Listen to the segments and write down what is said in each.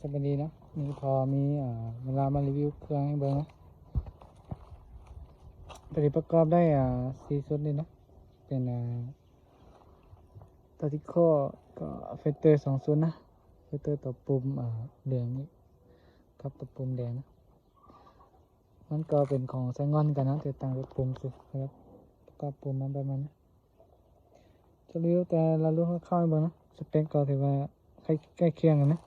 สวัสดีนะนี่พอมีเวลามารีวิวเครื่องให้เบิ่งนะตัวนี้ประกอบได้สี่ชุดนี่นะเป็นตัวที่ข้อก็เฟเตอร์สองชุดนะเฟเตอร์ตัวปุ่มเหลืองนี่กับตัวปุ่มแดงนะมันก็เป็นของไซงอนกันนะแต่ต่างกับปุ่มสิครับประกอบปุ่มมันประมาณนี้จะรีวิวแต่ละรุ่นคร่าวๆให้เบิ่งนะสเปคก็ถือว่าใกล้เคียงกันนะ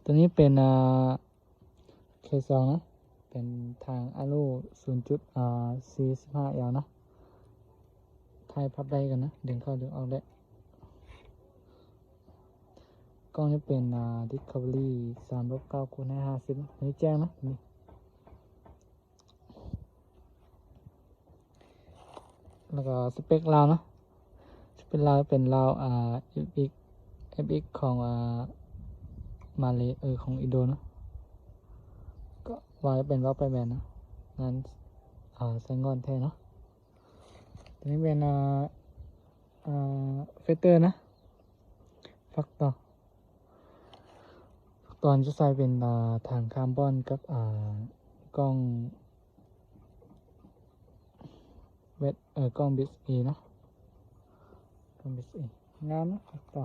ตัวนี้เป็นK2 นะเป็นทางอารู0.45 L นะไทยพับได้กันนะดึงเข้าดึงออกได้กล้องนี้เป็นDiscovery 3-9x50นี่แจ้งนะนี่แล้วก็สเปคราวนะสเปคราวเป็นราวFX ของมาเลของอินโดนะก็วายเป็นรอบไปแมนนะงานไซงอนแท้เนาะตัวนี้เป็นเฟเตอร์นะฟักต่อตอนจะใส่เป็นถังคาร์บอนกับกล้องกล้องบิสเอนะกล้องบิสเองามนะฟักต่อ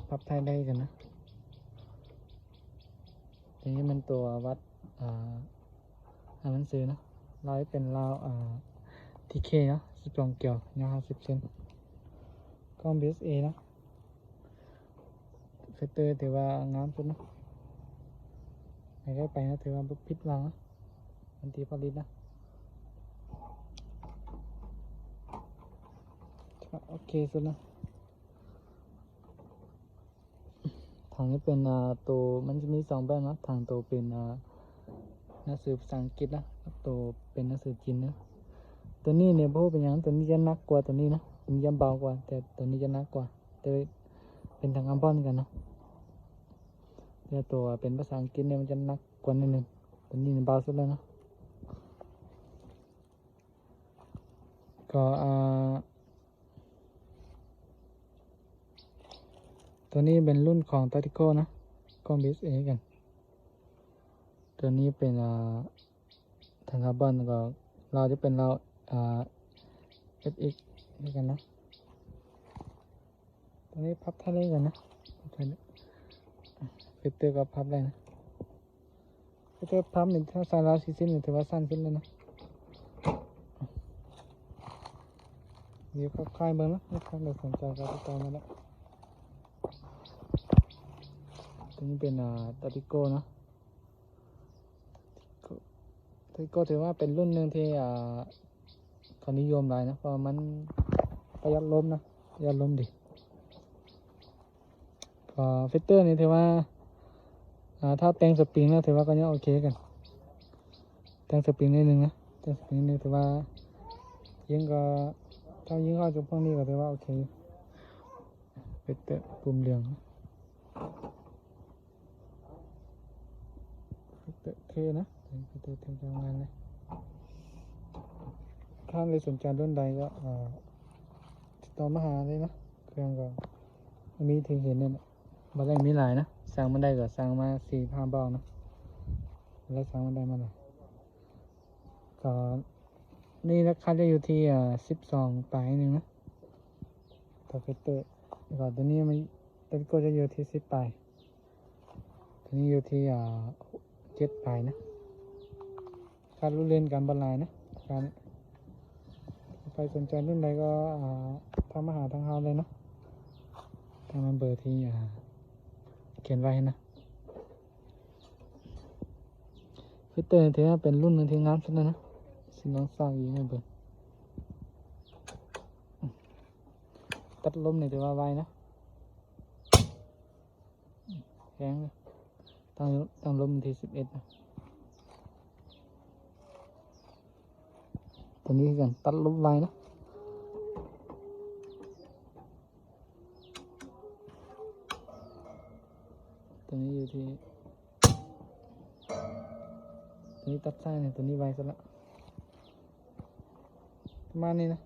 พับไทยได้กันนะทีนี้มันตัววัดอ่านหนังสือนะลายเป็นราวทีเคนะ12 เกี่ยวยาว50 เซนกล้องบิสเอนะเฟเตอร์ถือว่างามสุดนะไม่ได้ไปนะถือว่าผิดหวังนะวันที่ผลิตนะโอเคสุดนะถังนี้เป็นตัวมันจะมี2แบบนะถังตัวเป็นหนังสือภาษาอังกฤษนะตัวเป็นหนังสือจีนนะตัวนี้เนี่ยพวกเป็นอย่างตัวนี้จะหนักกว่าตัวนี้นะตัวนี้จะเบากว่าแต่ตัวนี้จะหนักกว่าแต่เป็นถังคาร์บอนกันนะแต่ตัวเป็นภาษาอังกฤษเนี่ยมันจะหนักกว่านิดนึงตัวนี้เบาสุดแล้วนะก็ตัวนี้เป็นรุ่นของตาติโก้นะกล้องบิสเอกันตัวนี้เป็นถังคาร์บอนก็เราจะเป็นเราFX นี่กันนะตัวนี้พับท่าเล่กันนะฟิลเตอร์ก็พับได้นะฟิลเตอร์พับหนึ่งถ้าสั้นแล้วซีซั่นหนึ่งถือว่าสั้นขึ้นแล้วนะเดี๋ยวก็คลายเบอร์นะไม่คลายเลยสนใจก็ติดต่อมาแล้วตัวนี้เป็นตาติโก้นะตาติโก้ถือว่าเป็นรุ่นหนึ่งที่เขานิยมหลายนะเพราะมันประหยัดลมนะประหยัดลมดิฟิลเตอร์นี่ถือว่าถ้าแต่งสปริงแล้วถือว่าก็ยังโอเคกันแต่งสปริงนิดนึงนะแต่งสปริงนี่ถือว่ายิงก็ถ้ายิงเข้าจุดพวกนี้ก็ถือว่าโอเคฟิลเตอร์ปุ่มเหลืองฟิลเตอร์เท่นะฟิลเตอร์เท่ทำงานเลยถ้าเลยสนใจรุ่นใดก็ติดต่อมาหาเลยนะเครื่องก็มีถึงเห็นเนี่ยมาได้มีหลายนะสั่งมาได้ก็สั่งมา4-5 เบ้านะแล้วสั่งมาได้มาหน่อยก็นี่ราคาจะอยู่ที่12 ปลายหนึ่งนะตัวฟิลเตอร์ก็ตัวนี้มันตัวก็จะอยู่ที่10 ปลายตัวนี้อยู่ที่7 ปลายนะคาดรู้เล่นการบรรลัยนะการใครสนใจรุ่นใดก็ทำมาหาทางเฮาเลยนะทางเบอร์ที่เขียนไว้นะฟิลเตอร์ถือว่าเป็นรุ่นนึงที่งามสุดแล้วนะสิ่งน้องสร้างอีกไม่เบิ่งตัดลมนี่ถือว่าไวนะแข็งตั้งลมที่11นะตัวนี้กันตัดลมไวนะตัวนี้อยู่ที่ตัวนี้ตัดซ้ายเนี่ยตัวนี้ไวสุดละประมาณนี้นะ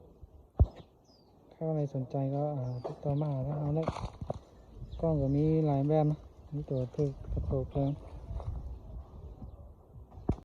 ถ้าใครสนใจก็ติดต่อมาหาทางเราได้ กล้องก็มีหลายแบบนะมีตัวทึกกระโถกแพง